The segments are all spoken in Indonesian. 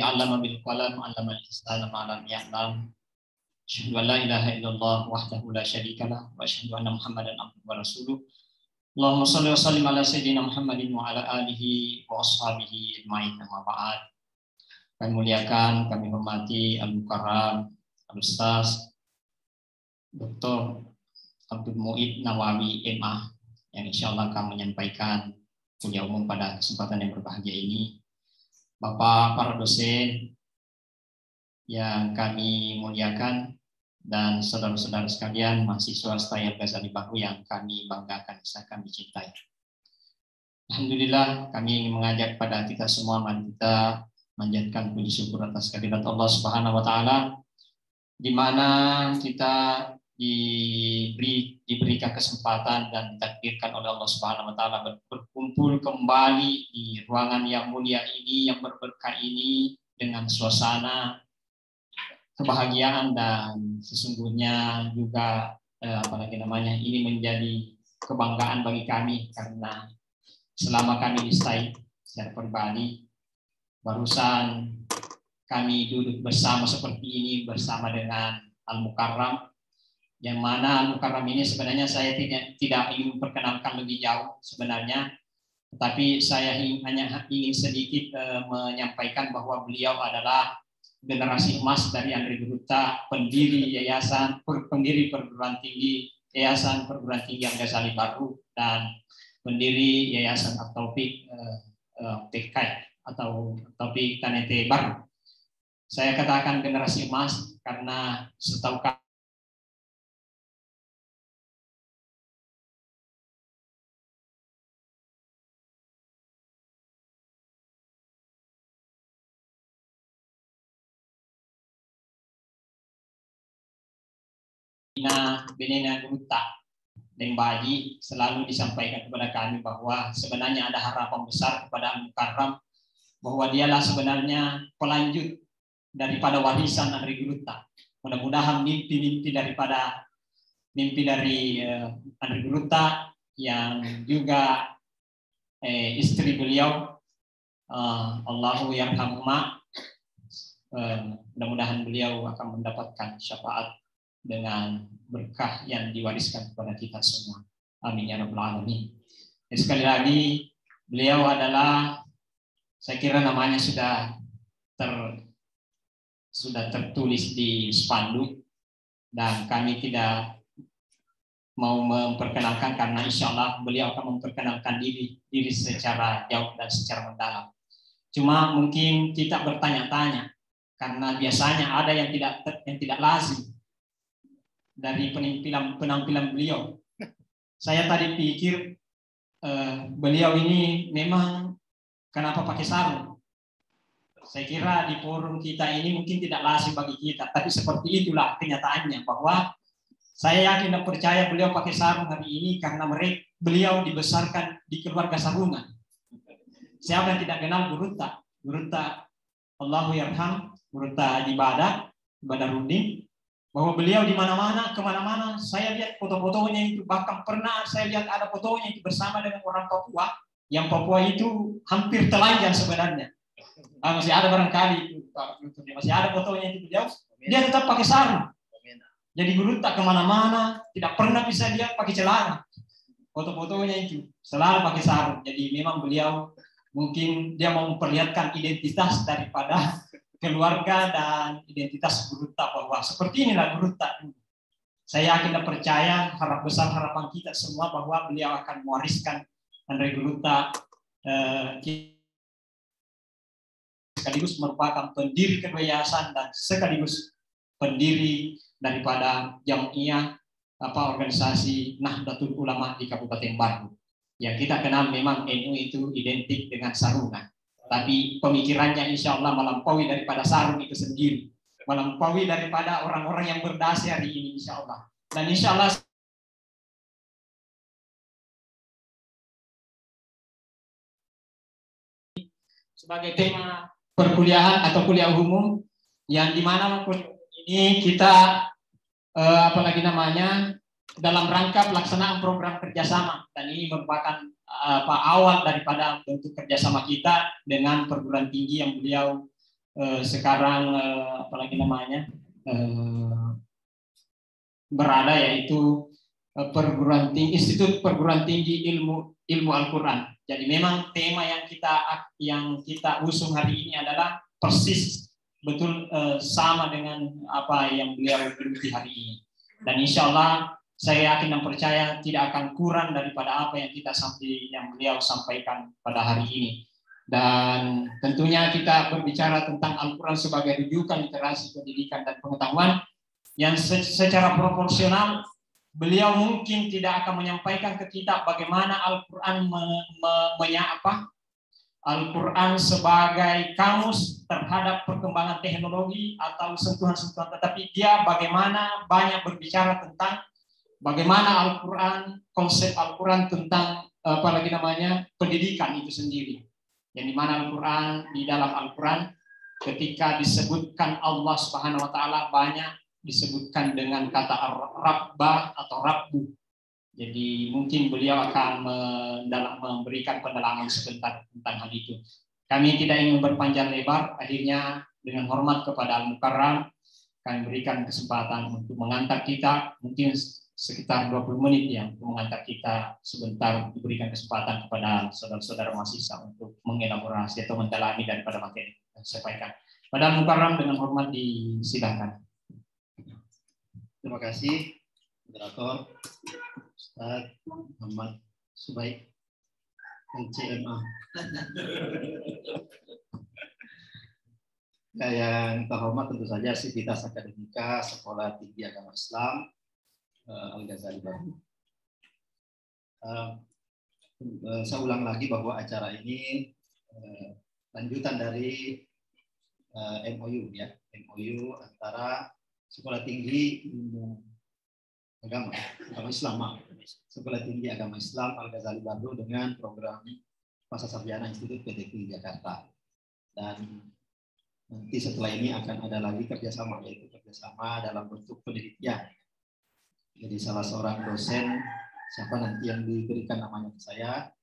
'allama bil qalam 'allamal insana ma lam ya'lam. Asyhadu an la ilaha illallah wahdahu la syarikalah wa asyhadu anna Muhammadan abduhu wa rasuluh. Allahumma shalli wa sallim ala sayyidina Muhammadin wa ala alihi wa ashabihi ajmain. Amma ba'd. Kami muliakan, kami hormati Al-Mukarram Al-Ustaz Dr. Abdul Mu'id Nawawi MA yang insyaallah akan menyampaikan kuliah umum pada kesempatan yang berbahagia ini. Bapak para dosen yang kami muliakan dan saudara-saudara sekalian mahasiswa Stayal Ghazali Bahu yang kami banggakan, kami cintai. Alhamdulillah, kami ingin mengajak pada kita semua, mari kita manjatkan puji syukur atas kehadirat Allah Subhanahu wa taala, di mana kita diberikan kesempatan dan ditakdirkan oleh Allah Subhanahu wa taala berkumpul kembali di ruangan yang mulia ini, yang berberkah ini, dengan suasana kebahagiaan, dan sesungguhnya juga ini menjadi kebanggaan bagi kami karena selama kami di STAI secara pribadi, barusan kami duduk bersama seperti ini bersama dengan Al-Mukarram, yang mana Al-Mukarram ini sebenarnya saya tidak ingin memperkenalkan lebih jauh sebenarnya, tetapi saya hanya ingin sedikit menyampaikan bahwa beliau adalah generasi emas dari Andri Guruta, pendiri perguruan tinggi Yayasan Perguruan Tinggi Al-Ghazali Baru, dan pendiri Yayasan At-Taufik TK atau Taufik Tanete Baru. Saya katakan generasi emas karena setahu kami Benena Guruta dan Baji selalu disampaikan kepada kami bahwa sebenarnya ada harapan besar kepada Al-Mukarram, bahwa dialah sebenarnya pelanjut daripada warisan Andri Guruta. Mudah-mudahan mimpi dari Andri Guruta yang juga istri beliau, Allahu yarhamhuma, mudah-mudahan beliau akan mendapatkan syafaat dengan berkah yang diwariskan kepada kita semua. Amin ya rabbal alamin. Dan sekali lagi, beliau adalah, saya kira namanya sudah tertulis di spanduk, dan kami tidak mau memperkenalkan karena insya Allah beliau akan memperkenalkan diri secara jauh dan secara mendalam. Cuma mungkin kita bertanya-tanya karena biasanya ada yang tidak lazim dari penampilan beliau. Saya tadi pikir beliau ini memang kenapa pakai sarung. Saya kira di forum kita ini mungkin tidak lazim bagi kita, tapi seperti itulah kenyataannya, bahwa saya yakin dan percaya beliau pakai sarung hari ini karena beliau dibesarkan di keluarga sarungan. Siapa yang tidak kenal Guruta Allahu yarham, Guruta ibadah Runding, bahwa beliau di mana-mana, kemana-mana, saya lihat foto-fotonya itu, bahkan pernah saya lihat ada fotonya itu bersama dengan orang Papua, yang Papua itu hampir telanjang sebenarnya. Masih ada barangkali itu, masih ada fotonya itu beliau, dia tetap pakai sarung. Jadi Guruta kemana-mana, tidak pernah bisa lihat pakai celana. Foto-fotonya itu selalu pakai sarung. Jadi memang beliau mungkin dia mau memperlihatkan identitas daripada keluarga dan identitas Guruta, bahwa seperti inilah Guruta. Saya yakin dan percaya, harapan kita semua bahwa beliau akan mewariskan Andri Guruta, sekaligus merupakan pendiri kedua yayasan dan sekaligus pendiri daripada Jam'iyah organisasi Nahdlatul Ulama di Kabupaten Bandung. Yang kita kenal memang NU itu identik dengan sarungan. Tapi pemikirannya insya Allah melampaui daripada sarung itu sendiri, melampaui daripada orang-orang yang berdasi hari ini insya Allah. Dan insya Allah sebagai tema perkuliahan atau kuliah umum, yang dimana ini kita dalam rangka pelaksanaan program kerjasama, dan ini merupakan awal daripada bentuk kerjasama kita dengan perguruan tinggi yang beliau sekarang apalagi namanya berada, yaitu Institut Perguruan Tinggi Ilmu Al-Quran. Jadi memang tema yang kita usung hari ini adalah persis betul sama dengan apa yang beliau geluti hari ini. Dan insya Allah saya yakin dan percaya tidak akan kurang daripada apa yang beliau sampaikan pada hari ini. Dan tentunya kita berbicara tentang Al-Quran sebagai rujukan literasi, pendidikan, dan pengetahuan yang secara proporsional beliau mungkin tidak akan menyampaikan ke kita bagaimana Al-Quran Al-Quran sebagai kamus terhadap perkembangan teknologi atau sentuhan-sentuhan, tetapi dia bagaimana banyak berbicara tentang bagaimana Al-Quran, konsep Al-Quran tentang pendidikan itu sendiri. Yang dimana Al-Quran, di dalam Al-Quran ketika disebutkan Allah Subhanahu wa Ta'ala banyak disebutkan dengan kata Rabbah atau Rabbu. Jadi mungkin beliau akan memberikan pendalaman sebentar tentang hal itu. Kami tidak ingin berpanjang lebar, akhirnya dengan hormat kepada Al-Mukarram, kami berikan kesempatan untuk mengantar kita, mungkin sekitar 20 menit ya, untuk mengantar kita sebentar, diberikan kesempatan kepada saudara-saudara mahasiswa untuk mengelaborasi atau mendalami daripada materi yang disampaikan. Pada Al-Mukarram dengan hormat disilakan. Terima kasih, moderator Ustaz Muhammad Subaik, LCMA. Yang terhormat tentu saja Sivitas Akademika Sekolah Tinggi Agama Islam Al-Ghazali Baru. Saya ulang lagi bahwa acara ini lanjutan dari MOU ya, MOU antara Sekolah Tinggi Ilmu Agama Islam, Sekolah Tinggi Agama Islam Al-Ghazali Baru dengan program Masa Sarjana Institut PTQ Jakarta. Dan nanti setelah ini akan ada lagi kerjasama, yaitu kerjasama dalam bentuk penelitian. Jadi salah seorang dosen, siapa nanti yang diberikan namanya ke saya,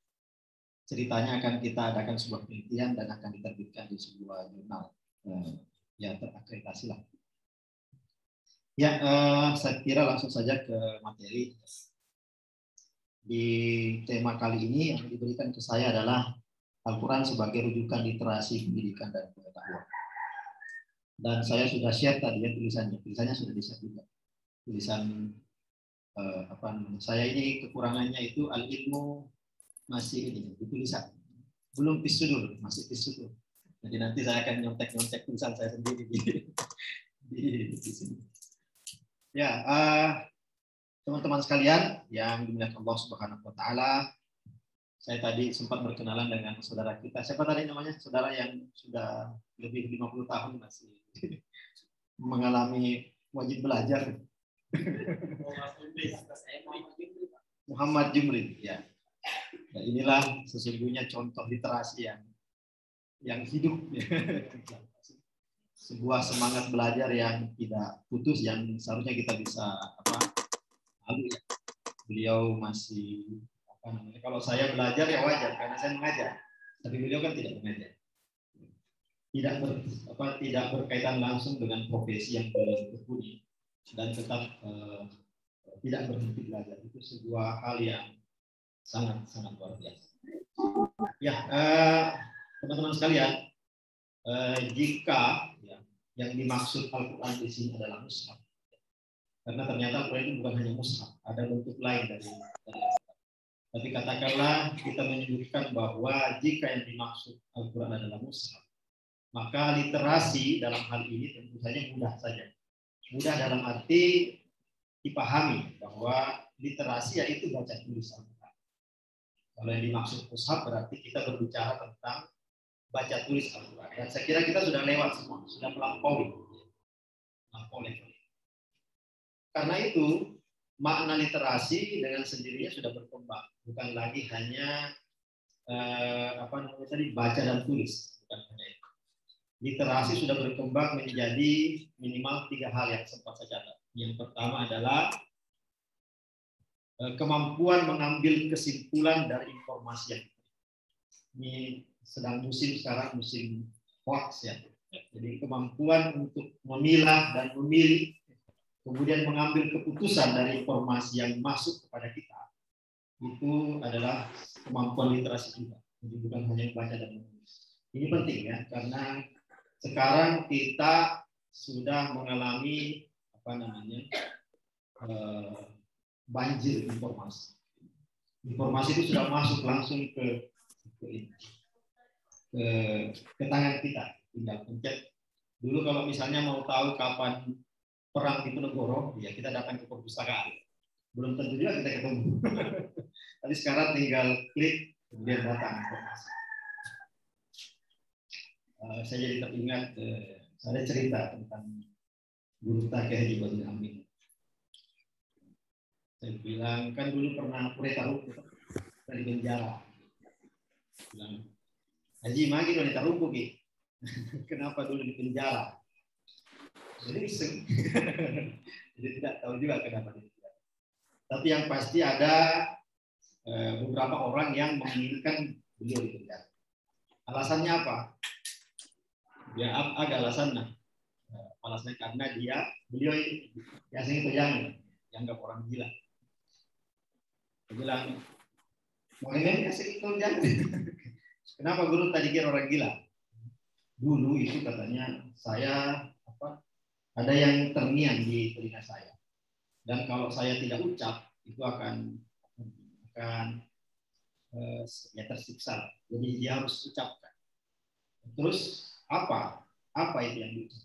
ceritanya akan kita adakan sebuah penelitian dan akan diterbitkan di sebuah jurnal ya terakreditasi lah. Ya, saya kira langsung saja ke materi. Di tema kali ini yang diberikan ke saya adalah Al-Quran sebagai rujukan literasi, pendidikan, dan pengetahuan. Dan saya sudah share tadi ya tulisannya sudah di-share juga. Tulisan saya ini kekurangannya itu al-ilmu masih ini di tulisan, belum pisudur, masih pisudur. Jadi nanti saya akan nyontek tulisan saya sendiri di sini. Ya, teman-teman sekalian yang dimuliakan Allah Subhanahu wa Ta'ala, saya tadi sempat berkenalan dengan saudara kita. Siapa tadi namanya? Saudara yang sudah lebih 50 tahun masih mengalami wajib belajar. Muhammad Jumri, ya. Nah, inilah sesungguhnya contoh literasi yang hidup. Sebuah semangat belajar yang tidak putus, yang seharusnya kita bisa lalu ya. Beliau masih kalau saya belajar ya wajar karena saya mengajar, tapi beliau kan tidak mengajar, tidak berkaitan langsung dengan profesi yang beliau tekuni dan tetap tidak berhenti belajar. Itu sebuah hal yang sangat luar biasa. Ya, teman-teman sekalian, jika yang dimaksud Al-Quran di sini adalah mushaf, karena ternyata Al-Quran itu bukan hanya mushaf, ada bentuk lain dari Al-Quran. Tapi katakanlah kita menyebutkan bahwa jika yang dimaksud Al-Quran adalah mushaf, maka literasi dalam hal ini tentu saja mudah saja. Mudah dalam arti dipahami bahwa literasi yaitu baca tulis Al-Quran. Kalau yang dimaksud mushaf berarti kita berbicara tentang baca tulis Al-Quran. Dan saya kira kita sudah lewat semua, sudah melampaui. Karena itu makna literasi dengan sendirinya sudah berkembang, bukan lagi hanya baca dan tulis, bukan hanya itu. Literasi sudah berkembang menjadi minimal 3 hal yang sempat saya catat. Yang pertama adalah kemampuan mengambil kesimpulan dari informasi yang ini sedang musim sekarang, musim hoax ya. Jadi kemampuan untuk memilah dan memilih, kemudian mengambil keputusan dari informasi yang masuk kepada kita, itu adalah kemampuan literasi juga. Jadi bukan hanya membaca dan menulis. Ini penting ya, karena sekarang kita sudah mengalami banjir informasi. Informasi itu sudah masuk langsung ke tangan kita. Tinggal pencet. Dulu kalau misalnya mau tahu kapan perang di Ponorogo, ya kita datang ke perpustakaan. Belum tentu juga kita ketemu. Tapi sekarang tinggal klik, kemudian datang informasi. Saya jadi teringat, ada cerita tentang guru Kiai Haji Badrun Amin. Saya bilang, kan dulu pernah taruh dari penjara. Bilang, Haji magi udah ditaruh Ki. Kenapa dulu di penjara? Jadi iseng. Jadi tidak tahu juga kenapa di penjara. Tapi yang pasti ada beberapa orang yang menginginkan beliau di penjara. Alasannya apa? Ya ada alasannya. Alasannya karena beliau biasanya pejangan, dianggap orang gila. Dia bilang, mau ini asik pejangan. Kenapa guru tadi kira orang gila? Dulu itu katanya saya ada yang terngiang di telinga saya, dan kalau saya tidak ucap itu akan ya tersiksa. Jadi dia harus ucapkan. Terus apa itu yang diucap?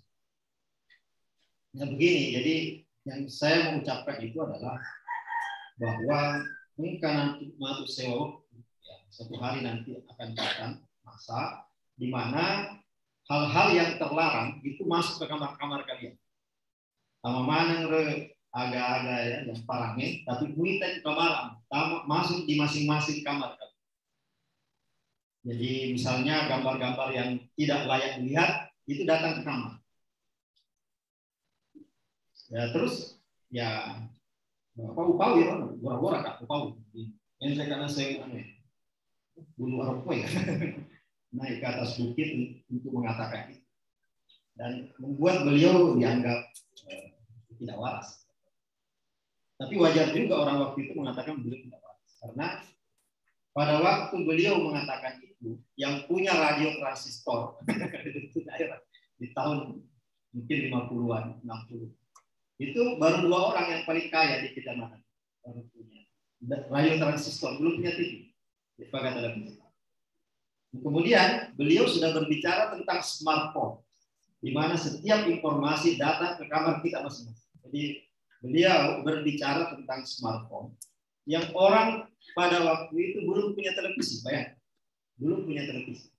Ya begini, jadi yang saya mengucapkan itu adalah bahwa mungkin nanti suatu hari nanti akan datang masa di mana hal-hal yang terlarang itu masuk ke kamar-kamar kalian. Sama mana agak-agak ya, yang parangnya, tapi kita ke kamar, masuk di masing-masing kamar kalian. Jadi misalnya gambar-gambar yang tidak layak dilihat itu datang ke kamar. Ya terus ya upau ya, gora-gora kak upau. Yang saya karena saya bulu aroko ya. Naik ke atas bukit untuk mengatakan itu, dan membuat beliau dianggap tidak waras. Tapi wajar juga orang waktu itu mengatakan beliau tidak waras, karena pada waktu beliau mengatakan itu, yang punya radio transistor di tahun mungkin 50-an, 60, itu baru 2 orang yang paling kaya di kecamatan baru punya radio transistor, belum punya TV. Dipakai televisi. Kemudian beliau sudah berbicara tentang smartphone, di mana setiap informasi datang ke kamar kita masing-masing. Jadi beliau berbicara tentang smartphone yang orang pada waktu itu belum punya televisi, bayangkan, belum punya televisi.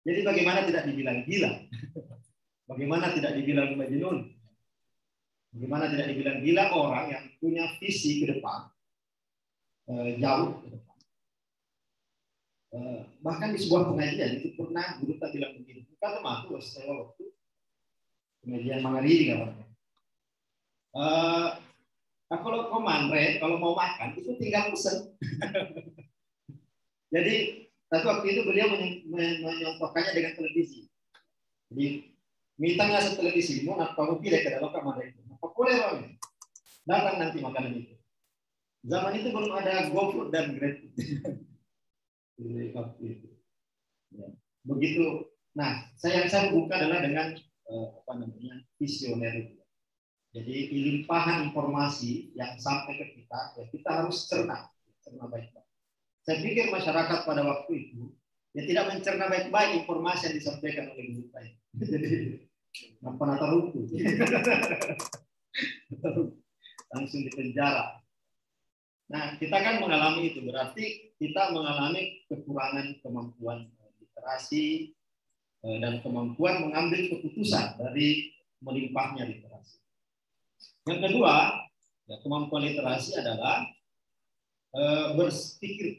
Jadi bagaimana tidak dibilang gila? Bagaimana tidak dibilang majnun? Bagaimana tidak dibilang gila orang yang punya visi ke depan, jauh ke depan? Bahkan di sebuah pengajian itu pernah guru tak bilang begini, kata maku saya waktu pengajian Mangaridi kabarnya. Kalau komandre, kalau mau makan itu tinggal pesen. Jadi tapi waktu itu beliau menyontohkannya dengan televisi. Jadi mintanya televisi, mau nak kamu pilih ke dalam kamar itu. Apa boleh bang? Datang nanti makanan itu. Zaman itu belum ada GoFood dan GrabFood. Ya. Begitu. Nah, saya buka adalah dengan visioner itu. Jadi limpahan informasi yang sampai ke kita, ya kita harus cerna baik-baik. Saya pikir masyarakat pada waktu itu ya tidak mencerna baik-baik informasi yang disampaikan oleh guru saya. Jadi apa nata ruku, langsung di penjara. Nah, kita kan mengalami itu, berarti kita mengalami kekurangan kemampuan literasi dan kemampuan mengambil keputusan dari melimpahnya literasi. Yang kedua, ya, kemampuan literasi adalah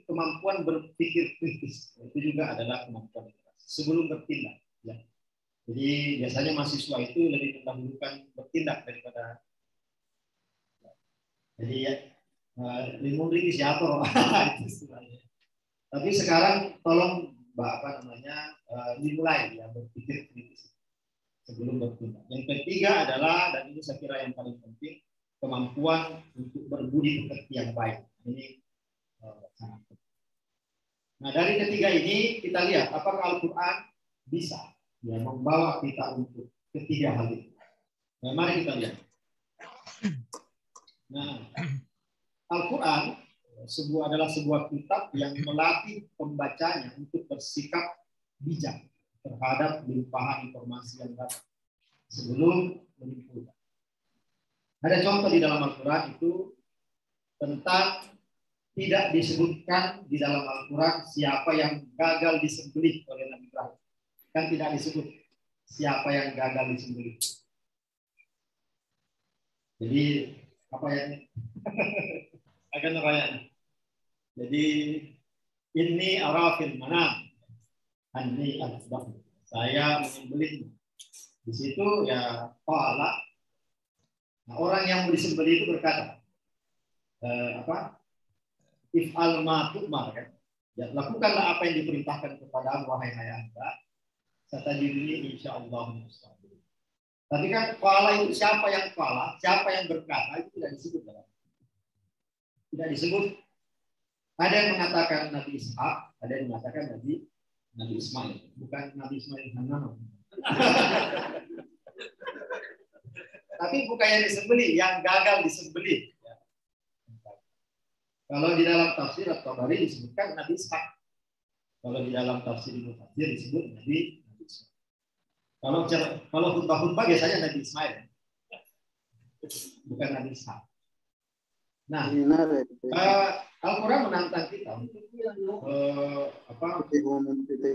kemampuan berpikir kritis. Itu juga adalah kemampuan literasi sebelum bertindak. Ya. Jadi biasanya mahasiswa itu lebih mendahulukan bertindak daripada. Jadi ya, limun inisiator itu istilahnya. Tapi sekarang tolong dimulai ya berpikir kritis. sebelum bertindak. Yang ketiga adalah, dan ini saya kira yang paling penting, kemampuan untuk berbudi pekerti yang baik. Ini sangat penting. Nah, dari ketiga ini kita lihat apakah Al-Quran bisa ya, membawa kita untuk ketiga hal itu. Nah, mari kita lihat. Nah, Al-Quran adalah sebuah kitab yang melatih pembacanya untuk bersikap bijak terhadap limpahan informasi yang datang sebelum menyimpulkan. Ada contoh di dalam Al-Quran itu tentang tidak disebutkan di dalam Al-Quran siapa yang gagal disembelih oleh Nabi Ibrahim. Kan tidak disebut siapa yang gagal disembelih. Jadi apa yang akan ngerayanya? Jadi ini arafil mana? Anni al-Asbah. Saya menyembelih. Di situ ya qala. Nah, orang yang mau disembelih itu berkata, if'al ma tu'mar, kan? Ya, lakukanlah apa yang diperintahkan kepadamu wahai Anda. Satajiduni insyaallah mustaqim. Tapi kan qala itu siapa yang qala, siapa yang berkata itu tidak disebut dalam. Tidak disebut. Ada yang mengatakan Nabi Ishak, ada yang mengatakan Nabi Ismail, bukan Nabi Ismail Hanam. Tapi bukan yang disembelih, yang gagal disembelih. Kalau di dalam tafsir At-Tabari disebutkan Nabi Ishak. Kalau di dalam tafsir Ibnu Katsir disebut Nabi Ismail. Kalau khutbah biasanya Nabi Ismail, bukan Nabi Ishak. Nah, Al-Quran menantang kita untuk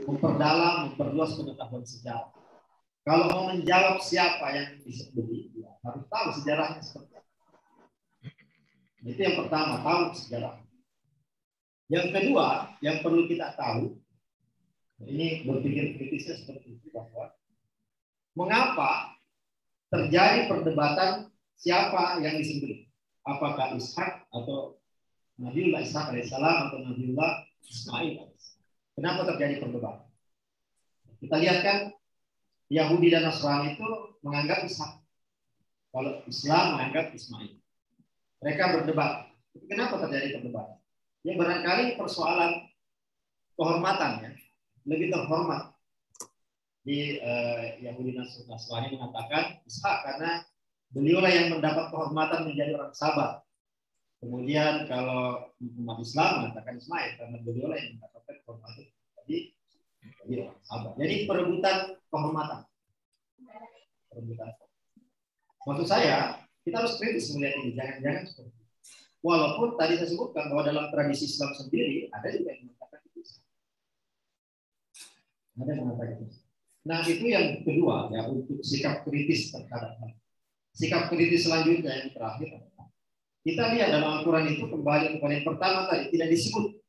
memperdalam, memperluas pengetahuan sejarah. Kalau mau menjawab siapa yang disembelih, ya, harus tahu sejarahnya seperti apa. Itu yang pertama, tahu sejarah. Yang kedua, yang perlu kita tahu, ini berpikir kritisnya seperti itu, bahwa mengapa terjadi perdebatan siapa yang disembelih? Apakah Ishak atau Nabiullah Ishak alaihissalam atau Nabiullah Ismail alaihissalam? Kenapa terjadi perdebatan? Kita lihat kan Yahudi dan Nasrani itu menganggap Ishak, kalau Islam menganggap Ismail. Mereka berdebat. Kenapa terjadi perdebatan? Ya barangkali persoalan kehormatan, ya, lebih terhormat. Di Yahudi dan Nasrani mengatakan Ishak karena beliaulah yang mendapat kehormatan menjadi orang sabar. Kemudian kalau umat Islam mengatakan Ismail karena beliaulah yang mendapatkan kehormatan jadi orang sabar. Jadi perebutan kehormatan. Maksud saya, kita harus kritis melihat ini. Jangan seperti itu. Walaupun tadi saya sebutkan bahwa dalam tradisi Islam sendiri ada juga yang mengatakan itu. Ada yang mengatakan itu. Nah, itu yang kedua, ya, untuk sikap kritis terhadap hal. Sikap kritis selanjutnya yang terakhir adalah kita lihat dalam Al-Quran itu kembali kepada yang pertama tadi, tidak disebut.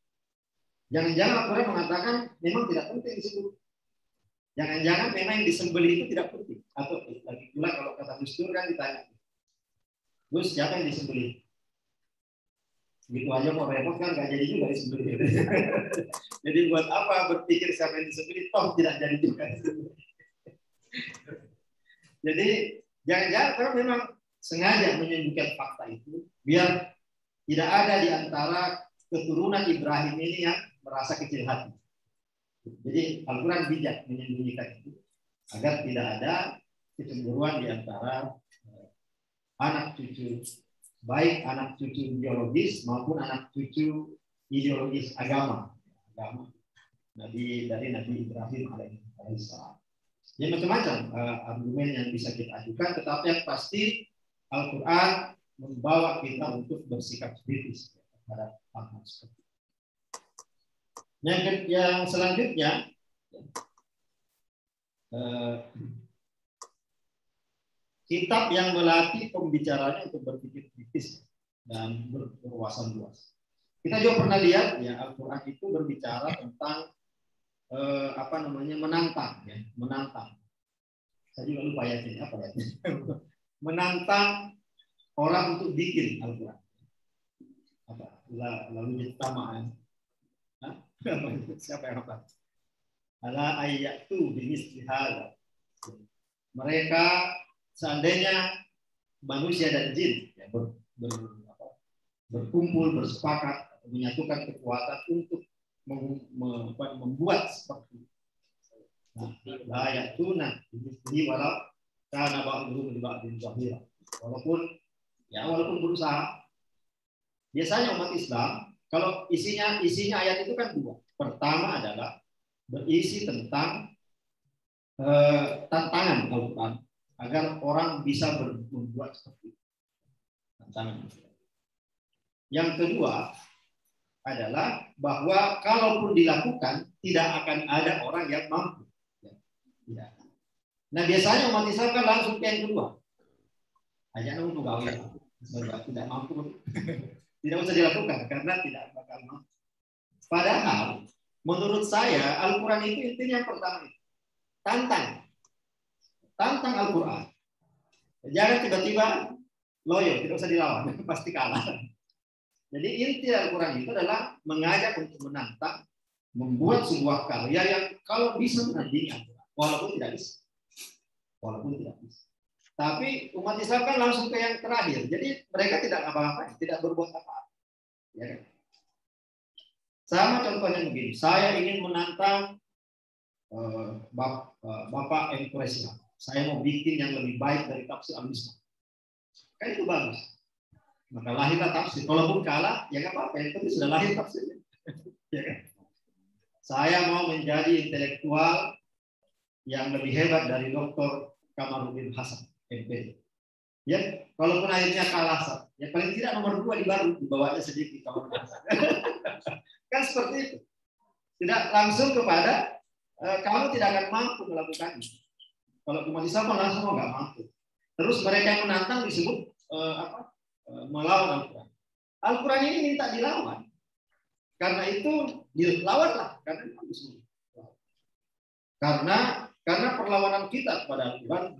Jangan-jangan Al-Quran mengatakan memang tidak penting disebut. Jangan-jangan memang yang disembelih itu tidak penting. Atau lagi pula kalau kata Gus Dur kan ditanya, Gus, siapa yang disembelih? Gitu aja mau repot kan nggak jadi juga disembelih. Jadi buat apa berpikir siapa yang disembelih? Toh tidak jadi juga. Jadi jangan-jangan karena memang sengaja menyembunyikan fakta itu biar tidak ada di antara keturunan Ibrahim ini yang merasa kecil hati. Jadi Al-Quran bijak menyembunyikan itu agar tidak ada kecemburuan di antara anak cucu, baik anak cucu biologis maupun anak cucu ideologis agama dari Nabi Ibrahim alaihissalam. Jadi macam-macam argumen yang bisa kita ajukan, tetapi yang pasti Al-Quran membawa kita untuk bersikap kritis terhadap hal-hal seperti itu. Yang selanjutnya, kitab yang melatih pembicaranya untuk berpikir kritis dan berwawasan luas. Kita juga pernah lihat ya Al-Quran itu berbicara tentang menantang, ya, menantang. Saya juga lupa ya apa ya. Menantang orang untuk bikin Al-Quran. Lalu tamaan. Siapa yang apa? Ala ayatu bimisli hadza. mereka seandainya manusia dan jin ya, berkumpul, bersepakat, menyatukan kekuatan untuk membuat seperti layak tunah ini walau karena ba'dhum li ba'dhin zahira. Walaupun berusaha. Biasanya umat Islam kalau isinya ayat itu kan dua. Pertama adalah berisi tentang tantangan Al-Quran agar orang bisa membuat seperti itu. Tantangan. Yang kedua adalah bahwa kalaupun dilakukan tidak akan ada orang yang mampu. Tidak. Nah biasanya umat Islam kan langsung ke yang kedua. Hanya untuk gawe tidak mampu, tidak usah dilakukan karena tidak bakal mampu. Padahal menurut saya Al-Quran itu intinya yang pertama tantang Al-Quran. Jangan tiba-tiba loyo, tidak usah dilawan, pasti kalah. Jadi inti Al-Quran itu adalah mengajak untuk menantang, membuat sebuah karya yang kalau bisa menandingi Al-Quran, walaupun tidak bisa. Tapi umat Islam kan langsung ke yang terakhir, jadi mereka tidak apa-apa, tidak berbuat apa-apa. Ya kan? Sama contohnya begini, saya ingin menantang Bapak M. Quraisy. Saya mau bikin yang lebih baik dari tafsir Al-Misbah. Kan itu bagus. Maka lahirlah tafsir. Kalaupun kalah, ya nggak apa-apa. Yang penting sudah lahir tafsirnya. Ya kan? Saya mau menjadi intelektual yang lebih hebat dari Dr. Kamaluddin Hasan, MP. Ya, kalaupun akhirnya kalah, ya paling tidak nomor 2 dibawanya sedikit Kamaluddin Hasan. Kan seperti itu. Tidak langsung kepada kamu tidak akan mampu melakukannya. Kalau umat Islam langsung nggak mampu. Terus mereka yang menantang disebut melawan Al-Quran. Al-Quran ini minta dilawan. Karena itu dilawanlah. Karena perlawanan kita kepada Al-Quran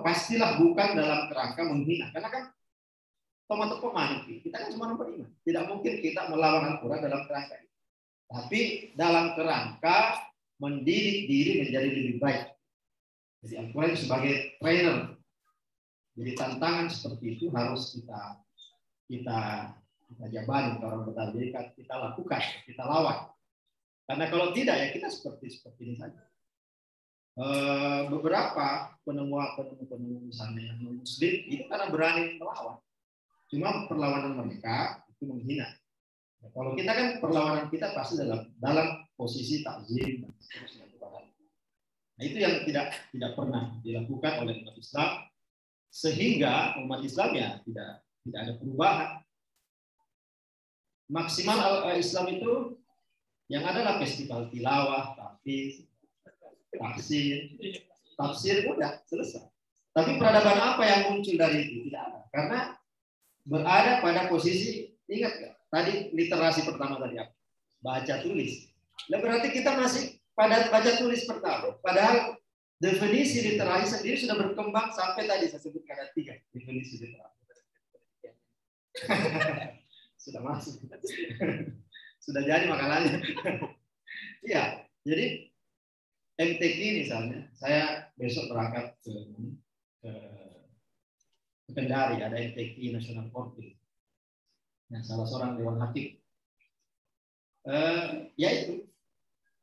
pastilah bukan dalam kerangka menghina. Karena kan teman-teman kita kan cuma beriman. Tidak mungkin kita melawan Al-Quran dalam kerangka itu. Tapi dalam kerangka mendidik diri menjadi lebih baik. Jadi Al-Quran sebagai trainer. Jadi tantangan seperti itu harus kita jabari kalau Betawi, kita lakukan, kita lawan. Karena kalau tidak ya kita seperti ini saja. Beberapa penemu misalnya yang Muslim itu karena berani melawan. Cuma perlawanan mereka itu menghina. Nah, kalau kita kan perlawanan kita pasti dalam posisi takzim dan seterusnya. Nah itu yang tidak pernah dilakukan oleh umat Islam, sehingga umat Islam ya tidak ada perubahan. Maksimal Islam itu yang adalah festival tilawah, tafsir udah selesai. Tapi peradaban apa yang muncul dari itu? Tidak ada. Karena berada pada posisi, ingat nggak? Tadi literasi pertama tadi apa? Baca tulis. Nah, berarti kita masih pada baca tulis pertama. Padahal definisi literasi sendiri sudah berkembang sampai tadi saya sebutkan ada 3 definisi literasi. Sudah masuk. Sudah jadi makalahnya. Iya, jadi MTQ misalnya, saya besok berangkat ke Kendari, ada MTQ National Court. Nah, salah seorang dewan hakim. Yaitu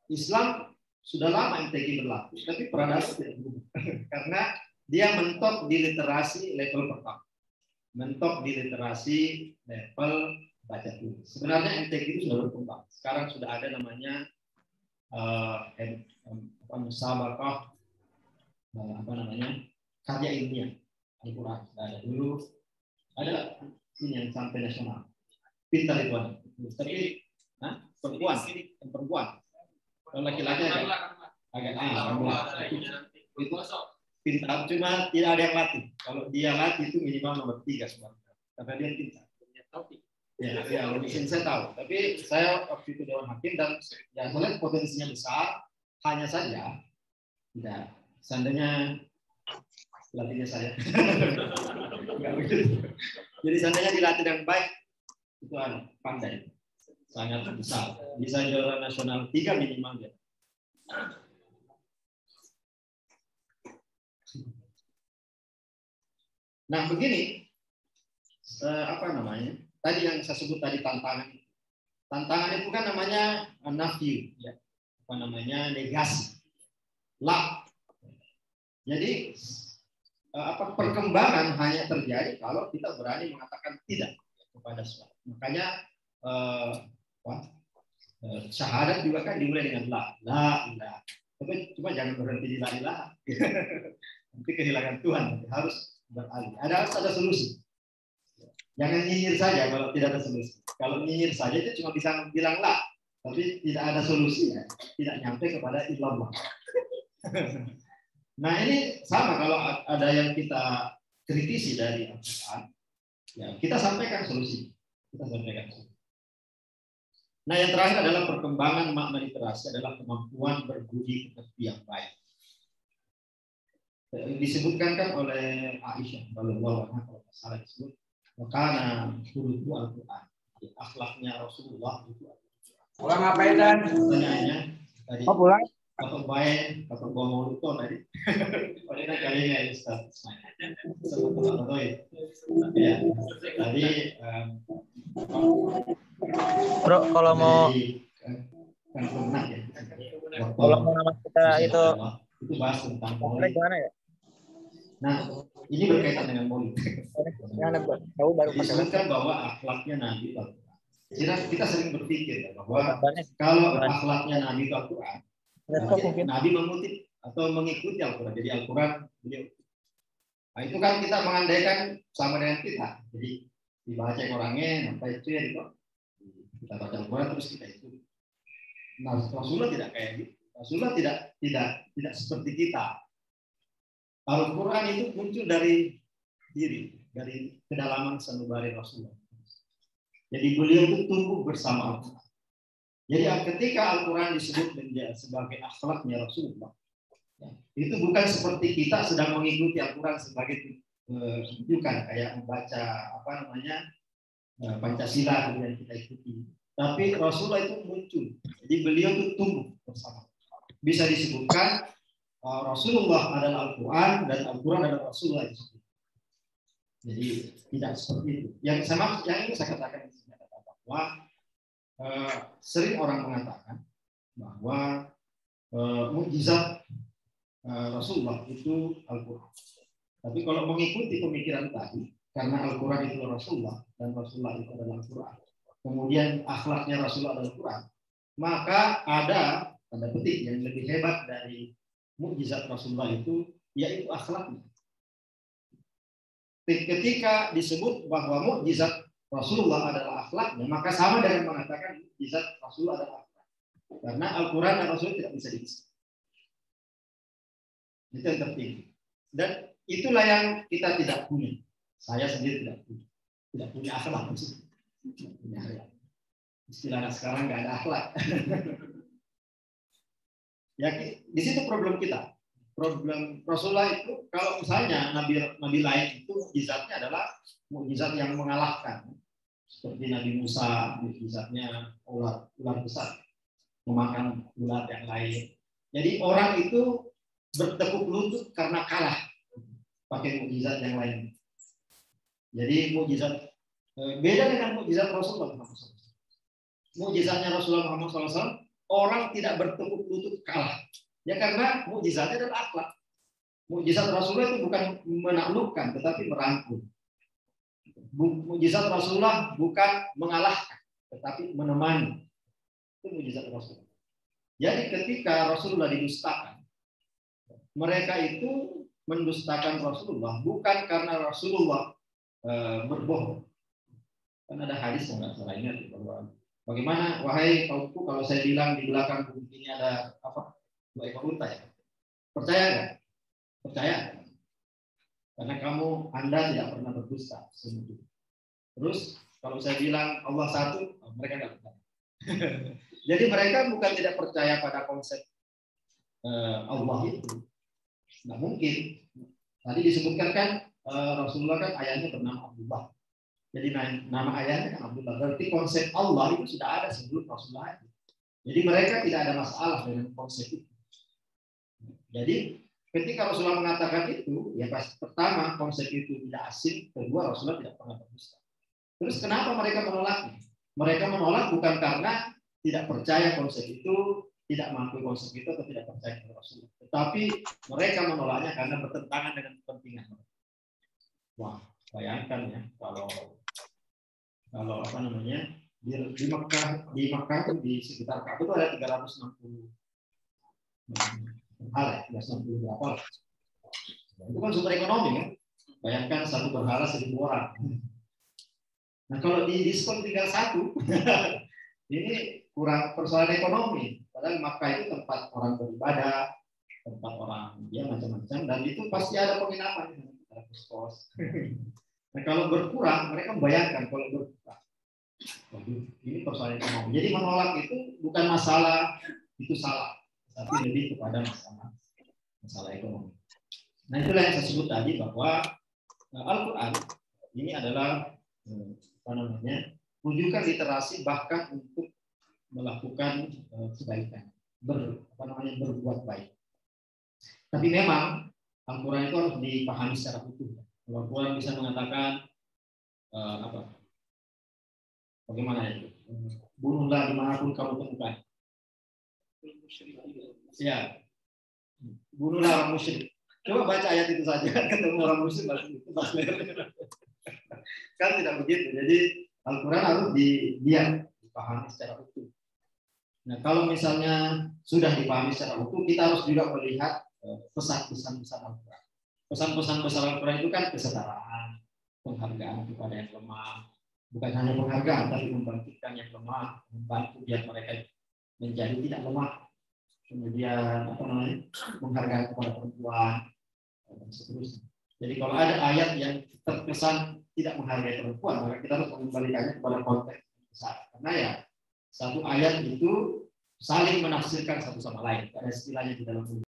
Islam sudah lama MTQ berlaku, tapi peradaban tidak berubah. Karena dia mentok di literasi level pertama. Mentok di literasi level baca tulis. Sebenarnya MTQ itu sudah berkembang. Sekarang sudah ada namanya musabaqah karya ilmiah Al-Quran. Ada dulu ada ini yang sampai nasional. Pintar itu ada. Tapi perempuan. Kalau laki-laki agak itu pintar, cuma tidak ada yang latih. Kalau dia latih itu minimal nomor 3 sebenarnya. Karena dia pintar. Ya, saya tahu. Tapi saya waktu itu dewan hakim dan yang melihat potensinya besar, hanya saja tidak. Seandainya latihnya saya, jadi seandainya dilatih dengan baik, itu pandai, sangat besar. Bisa juara nasional 3 minimal ya. Nah, begini, apa namanya? Tadi yang saya sebut tadi tantangan. Tantangan itu kan namanya nafi, ya. Apa namanya? Negasi. La. Jadi apa perkembangan hanya terjadi kalau kita berani mengatakan tidak kepada sesuatu. Makanya syahadat juga kan dimulai dengan la. Tapi cuma jangan berhenti di la ilaha. Nanti kehilangan Tuhan, harus beralih. Ada solusi. Jangan nyinyir saja kalau tidak ada solusi. Kalau nyinyir saja itu cuma bisa bilang la, tapi tidak ada solusinya, tidak nyampe kepada illallah. Nah ini sama kalau ada yang kita kritisi dari Al-Quran, ya kita sampaikan solusi. Nah yang terakhir adalah perkembangan makna literasi adalah kemampuan berbudi pekerti yang baik. Disebutkan kan oleh Aisyah radhiyallahu anha kalau salah disebut, karena itu Al-Quran, akhlaknya Rasulullah itu Al-Quran. Pulang ngapain Dan? Pertanyaannya tadi. Oh pulang? Atau baik, atau bawa moluton tadi. Padahal kayaknya Ustaz Ismail. Ya, tadi. Bro, kalau mau kalau mau nama kita itu bahas tentang gimana ya? Nah, ini berkaitan dengan maulid. Tahu baru disebutkan bahwa akhlaknya Nabi Al-Quran. Kita sering berpikir bahwa kalau akhlaknya Nabi Al-Quran, Nabi mengutip atau mengikuti Al-Quran. Jadi Al-Quran beliau. Nah, itu kan kita mengandaikan sama dengan kita. Jadi dibaca orangnya, sampai itu ya gitu. Kita baca Al-Quran terus kita itu. Nah, Rasulullah tidak kayak gitu. Rasulullah tidak seperti kita. Al-Quran itu muncul dari diri, dari kedalaman sanubari Rasulullah. Jadi beliau itu tumbuh bersama Al-Quran. Jadi ketika Al-Quran disebut sebagai akhlaknya Rasulullah, ya, itu bukan seperti kita sedang mengikuti Al-Quran sebagai rujukan kayak membaca apa namanya Pancasila kemudian kita ikuti. Tapi Rasulullah itu muncul. Jadi beliau itu tumbuh bersama. Bisa disebutkan Rasulullah adalah Al-Quran dan Al-Quran adalah Rasulullah itu. Jadi tidak seperti itu. Yang ini saya katakan bahwa sering orang mengatakan bahwa mukjizat Rasulullah itu Al-Quran. Tapi kalau mengikuti pemikiran tadi, karena Al-Quran itu Rasulullah dan Rasulullah itu adalah Al-Quran, kemudian akhlaknya Rasulullah adalah Al-Quran, maka ada tanda petik yang lebih hebat dari mukjizat Rasulullah itu, yaitu akhlaknya. Ketika disebut bahwa mukjizat Rasulullah adalah akhlaknya, maka sama dengan mengatakan mukjizat Rasulullah adalah akhlak. Karena Al-Quran dan Rasulullah tidak bisa dipisah. Itu yang tertinggi. Dan itulah yang kita tidak punya. Saya sendiri tidak punya akhlak. Istilahnya sekarang nggak ada akhlak. Ya, di situ problem kita. Problem Rasulullah itu kalau misalnya nabi lain itu mukjizatnya adalah mukjizat yang mengalahkan. Seperti Nabi Musa, mukjizatnya ular besar memakan ular yang lain. Jadi orang itu bertekuk lutut karena kalah pakai mukjizat yang lain. Jadi mukjizat beda dengan mukjizat Rasulullah Muhammad SAW. Mukjizatnya Rasulullah Muhammad SAW, orang tidak bertekuk lutut kalah. Ya karena mukjizatnya adalah akhlak. Mukjizat Rasulullah itu bukan menaklukkan, tetapi merangkul. Mukjizat Rasulullah bukan mengalahkan, tetapi menemani. Itu mukjizat Rasulullah. Jadi ketika Rasulullah didustakan, mereka itu mendustakan Rasulullah bukan karena Rasulullah berbohong. Kan ada hadis yang nggak salah ingat bahwa bagaimana wahai kaumku kalau saya bilang di belakang bukit ini ada apa? 2 ekor unta ya. Percaya nggak? Percaya. Karena Anda tidak pernah berdusta. Terus kalau saya bilang Allah satu, mereka nggak percaya. Jadi mereka bukan tidak percaya pada konsep Allah itu. Nggak mungkin. Tadi disebutkan kan Rasulullah kan ayahnya bernama Abdullah. Jadi nama ayahnya kan Abdullah. Berarti konsep Allah itu sudah ada sebelum Rasulullah. Jadi mereka tidak ada masalah dengan konsep itu. Jadi ketika Rasulullah mengatakan itu, ya pasti pertama konsep itu tidak asing, kedua Rasulullah tidak pernah berdusta. Terus kenapa mereka menolaknya? Mereka menolak bukan karena tidak percaya konsep itu, tidak mampu konsep itu, atau tidak percaya kepada Rasulullah. Tetapi mereka menolaknya karena bertentangan dengan kepentingan. Wah, bayangkan ya kalau apa namanya di Makkah itu di sekitar Ka'bah itu ada 360 hal ya, 360 berapa? Itu kan sumber ekonomi kan. Bayangkan satu berhala 1.000 orang. Nah kalau di diskon tinggal satu, ini kurang persoalan ekonomi. Padahal Makkah itu tempat orang beribadah, tempat orang dia macam-macam, dan itu pasti ada penginapan, ada kos. Nah kalau berkurang, mereka membayangkan kalau berkurang. Waduh, ini persoalan ekonomi. Jadi menolak itu bukan masalah itu salah, tapi lebih kepada masalah ekonomi. Nah itulah yang saya sebut tadi bahwa Al-Quran ini adalah rujukan literasi bahkan untuk melakukan kebaikan, berbuat baik. Tapi memang Al-Quran itu harus dipahami secara utuh. Al-Quran bisa mengatakan bagaimana itu? Bunuhlah dimanapun kamu temukan. Ya, bunuhlah orang musyrik. Coba baca ayat itu saja, ketemu orang musyrik kan tidak begitu. Jadi Al-Quran harus dipahami secara utuh. Nah, kalau misalnya sudah dipahami secara utuh, kita harus juga melihat pesan-pesan besar Al-Quran. Pesan-pesan besar Al-Quran itu kan kesetaraan, penghargaan kepada yang lemah, bukan hanya penghargaan, tapi membangkitkan yang lemah, membantu biar mereka menjadi tidak lemah. Kemudian menghargai kepada perempuan dan seterusnya. Jadi kalau ada ayat yang terkesan tidak menghargai perempuan, maka kita harus mengembalikannya kepada konteks besar. Karena ya satu ayat itu saling menafsirkan satu sama lain. Ada istilahnya di dalam